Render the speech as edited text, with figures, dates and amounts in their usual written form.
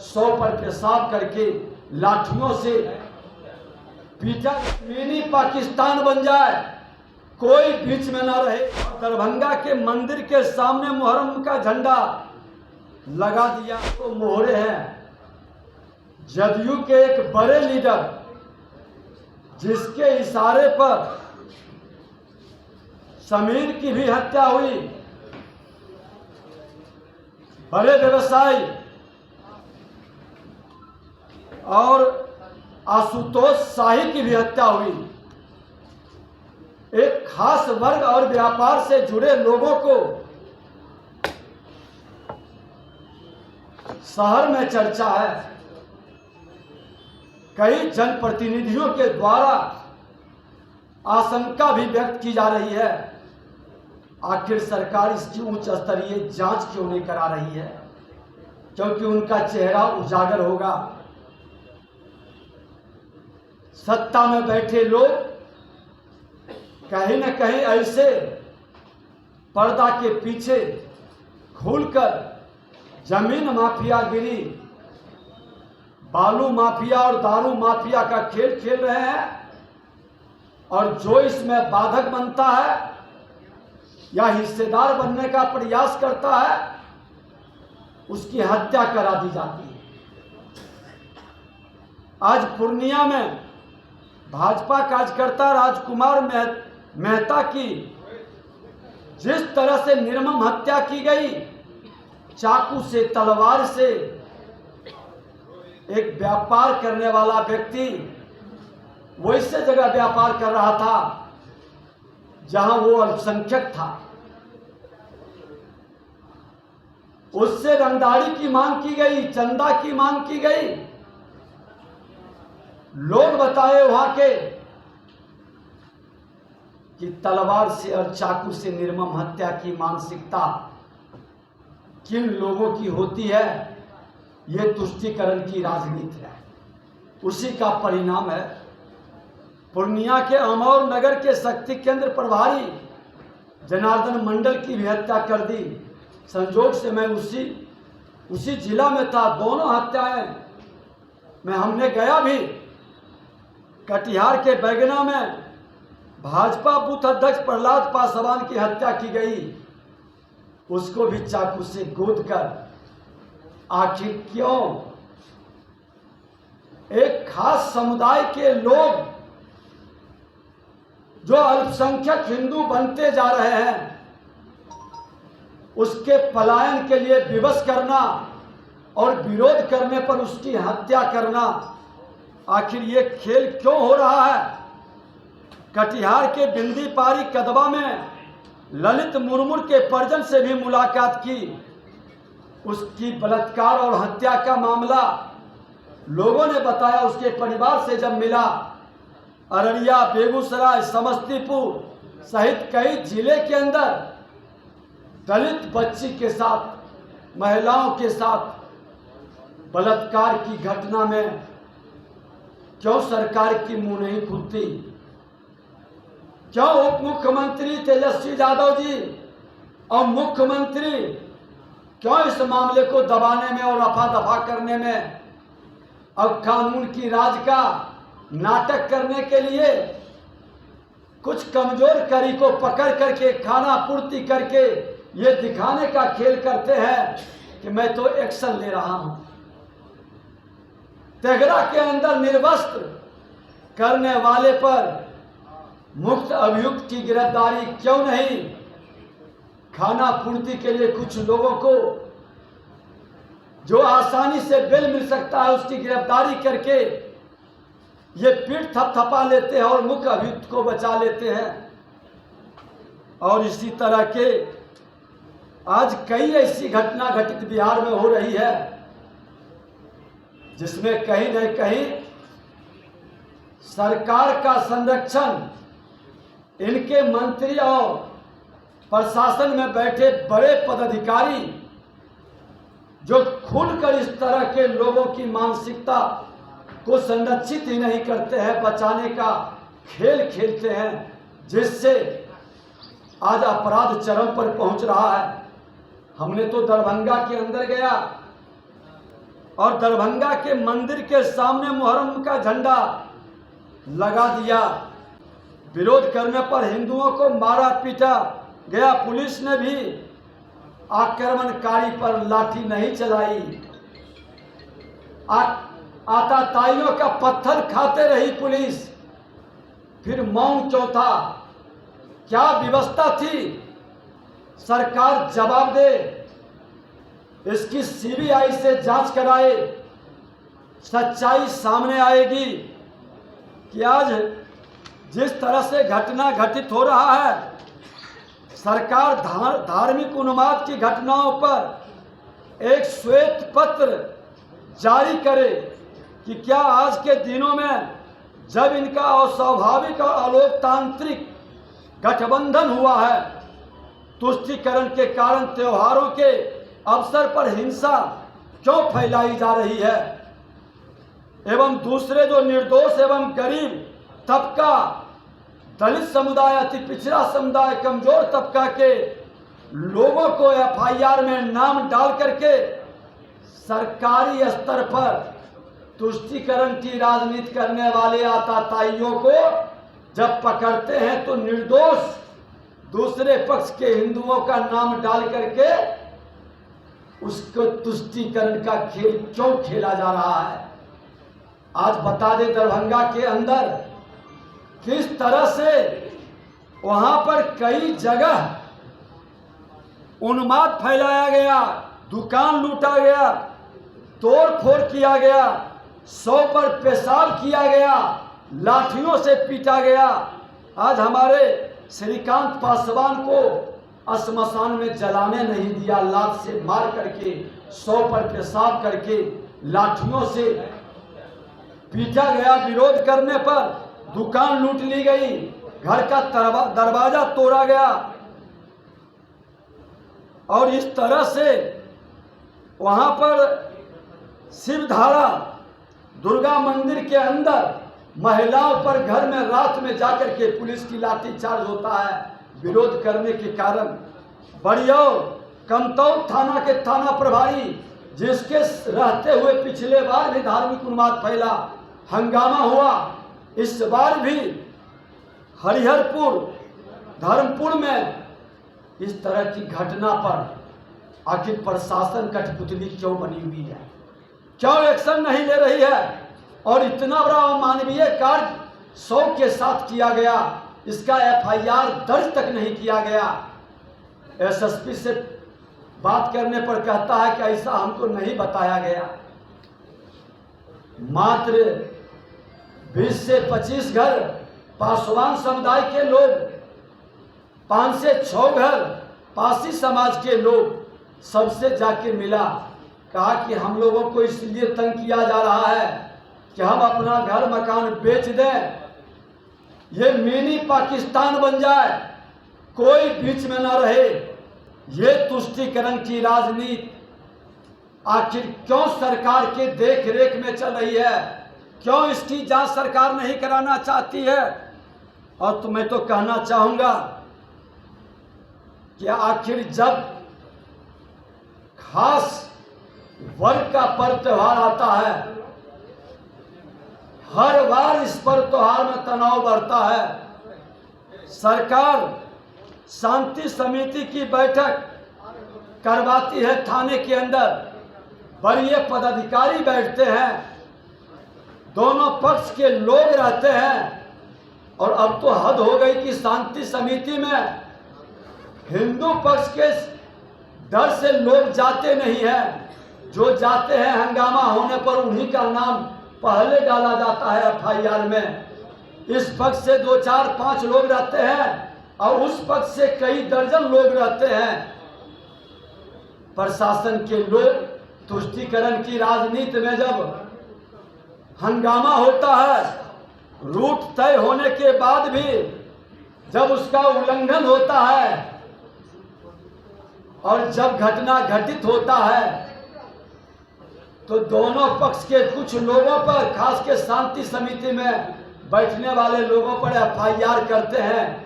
100 पर पेशाब करके लाठियों से पीटा। मिनी पाकिस्तान बन जाए, कोई बीच में ना रहे। दरभंगा के मंदिर के सामने मुहर्रम का झंडा लगा दिया। तो मोहरे हैं जदयू के एक बड़े लीडर, जिसके इशारे पर समीर की भी हत्या हुई। बड़े व्यवसायी और आशुतोष शाही की भी हत्या हुई। एक खास वर्ग और व्यापार से जुड़े लोगों को शहर में चर्चा है। कई जनप्रतिनिधियों के द्वारा आशंका भी व्यक्त की जा रही है, आखिर सरकार इसकी उच्च स्तरीय जांच क्यों नहीं करा रही है? क्योंकि उनका चेहरा उजागर होगा। सत्ता में बैठे लोग कहीं न कहीं ऐसे पर्दा के पीछे खुलकर जमीन माफियागिरी, बालू माफिया और दारू माफिया का खेल खेल रहे हैं, और जो इसमें बाधक बनता है या हिस्सेदार बनने का प्रयास करता है, उसकी हत्या करा दी जाती है। आज पूर्णिया में भाजपा कार्यकर्ता राजकुमार मेहता की जिस तरह से निर्मम हत्या की गई, चाकू से, तलवार से, एक व्यापार करने वाला व्यक्ति वैसे जगह व्यापार कर रहा था जहां वो अल्पसंख्यक था, उससे रंगदारी की मांग की गई, चंदा की मांग की गई। लोग बताए वहां के कि तलवार से और चाकू से निर्मम हत्या की मानसिकता किन लोगों की होती है, ये तुष्टीकरण की राजनीति है। उसी का परिणाम है पूर्णिया के अमौर नगर के शक्ति केंद्र प्रभारी जनार्दन मंडल की भी हत्या कर दी। संजोग से मैं उसी जिला में था। दोनों हत्याएं में हमने गया भी। कटिहार के बैगना में भाजपा बूथ अध्यक्ष प्रहलाद पासवान की हत्या की गई, उसको भी चाकू से गोद कर। आखिर क्यों? एक खास समुदाय के लोग जो अल्पसंख्यक हिंदू बनते जा रहे हैं, उसके पलायन के लिए विवश करना और विरोध करने पर उसकी हत्या करना, आखिर ये खेल क्यों हो रहा है? कटिहार के बिंदीपारी कदवा में ललित मुर्मू के परिजन से भी मुलाकात की। उसकी बलात्कार और हत्या का मामला लोगों ने बताया। उसके परिवार से जब मिला, अररिया, बेगूसराय, समस्तीपुर सहित कई जिले के अंदर दलित बच्ची के साथ, महिलाओं के साथ बलात्कार की घटना में क्यों सरकार की मुंह नहीं खुलती? क्यों उप मुख्यमंत्री तेजस्वी यादव जी और मुख्यमंत्री क्यों इस मामले को दबाने में और रफा दफा करने में और कानून की राज का नाटक करने के लिए कुछ कमजोर कड़ी को पकड़ करके, खाना पूर्ति करके ये दिखाने का खेल करते हैं कि मैं तो एक्शन ले रहा हूं? तेघरा के अंदर निर्वस्त्र करने वाले पर मुक्त अभियुक्त की गिरफ्तारी क्यों नहीं? खाना पूर्ति के लिए कुछ लोगों को जो आसानी से बेल मिल सकता है, उसकी गिरफ्तारी करके ये पीठ थपथपा लेते हैं और मुख्य अभियुक्त को बचा लेते हैं। और इसी तरह के आज कई ऐसी घटना घटित बिहार में हो रही है जिसमें कहीं न कहीं सरकार का संरक्षण इनके मंत्री और प्रशासन में बैठे बड़े पदाधिकारी जो खुलकर इस तरह के लोगों की मानसिकता को संरक्षित ही नहीं करते हैं, बचाने का खेल खेलते हैं, जिससे आज अपराध चरम पर पहुंच रहा है। हमने तो दरभंगा के अंदर गया, और दरभंगा के मंदिर के सामने मुहर्रम का झंडा लगा दिया। विरोध करने पर हिंदुओं को मारा पीटा गया। पुलिस ने भी आक्रमणकारी पर लाठी नहीं चलाई। आताताइयों का पत्थर खाते रही पुलिस। फिर मौन क्यों था? क्या व्यवस्था थी? सरकार जवाब दे। इसकी सीबीआई से जांच कराए। सच्चाई सामने आएगी कि आज जिस तरह से घटना घटित हो रहा है, सरकार धार्मिक उन्माद की घटनाओं पर एक श्वेत पत्र जारी करे कि क्या आज के दिनों में जब इनका अस्वाभाविक और अलोकतांत्रिक गठबंधन हुआ है, तुष्टीकरण के कारण त्योहारों के अवसर पर हिंसा क्यों फैलाई जा रही है, एवं दूसरे जो निर्दोष एवं गरीब तबका, दलित समुदाय, अति पिछड़ा समुदाय, कमजोर तबका के लोगों को एफआईआर में नाम डाल करके सरकारी स्तर पर तुष्टीकरण की राजनीति करने वाले आताताइयों को जब पकड़ते हैं तो निर्दोष दूसरे पक्ष के हिंदुओं का नाम डाल करके उसको तुष्टीकरण का खेल क्यों खेला जा रहा है। आज बता दे दरभंगा के अंदर किस तरह से वहां पर कई जगह उन्माद फैलाया गया, दुकान लूटा गया, तोड़ फोड़ किया गया, 100 पर पेशाब किया गया, लाठियों से पीटा गया। आज हमारे श्रीकांत पासवान को श्मशान में जलाने नहीं दिया, लात से मार करके, 100 पर पेशाब करके, लाठियों से पीटा गया। विरोध करने पर दुकान लूट ली गई, घर का दरवाजा तोड़ा गया। और इस तरह से वहां पर शिवधारा दुर्गा मंदिर के अंदर महिलाओं पर घर में रात में जाकर के पुलिस की लाठीचार्ज होता है विरोध करने के कारण। बड़ियो कमतौल थाना के थाना प्रभारी, जिसके रहते हुए पिछले बार भी धार्मिक उन्माद फैला, हंगामा हुआ, इस बार भी हरिहरपुर धर्मपुर में इस तरह की घटना पर आखिर प्रशासन कठपुतली क्यों बनी हुई है? क्यों एक्शन नहीं ले रही है? और इतना बड़ा अमानवीय कार्य 100 के साथ किया गया, इसका एफआईआर दर्ज तक नहीं किया गया। एसएसपी से बात करने पर कहता है कि ऐसा हमको नहीं बताया गया। मात्र 20 से 25 घर पासवान समुदाय के लोग, 5 से 6 घर पासी समाज के लोग, सबसे जाके मिला, कहा कि हम लोगों को इसलिए तंग किया जा रहा है कि हम अपना घर मकान बेच दें, ये मिनी पाकिस्तान बन जाए, कोई बीच में ना रहे। ये तुष्टीकरण की राजनीति आखिर क्यों सरकार के देख रेख में चल रही है? क्यों इसकी जांच सरकार नहीं कराना चाहती है? और तो मैं तो कहना चाहूंगा कि आखिर जब खास वर्ग का पर्व त्योहार आता है, हर बार इस पर्व त्योहार में तनाव बढ़ता है। सरकार शांति समिति की बैठक करवाती है थाने के अंदर, वरीय पदाधिकारी बैठते हैं, दोनों पक्ष के लोग रहते हैं। और अब तो हद हो गई कि शांति समिति में हिंदू पक्ष के डर से लोग जाते नहीं हैं। जो जाते हैं हंगामा होने पर उन्हीं का नाम पहले डाला जाता है एफआईआर में। इस पक्ष से 2, 4, 5 लोग रहते हैं और उस पक्ष से कई दर्जन लोग रहते हैं। प्रशासन के लोग तुष्टीकरण की राजनीति में जब हंगामा होता है, रूट तय होने के बाद भी जब उसका उल्लंघन होता है और जब घटना घटित होता है, तो दोनों पक्ष के कुछ लोगों पर, खास के शांति समिति में बैठने वाले लोगों पर एफआईआर करते हैं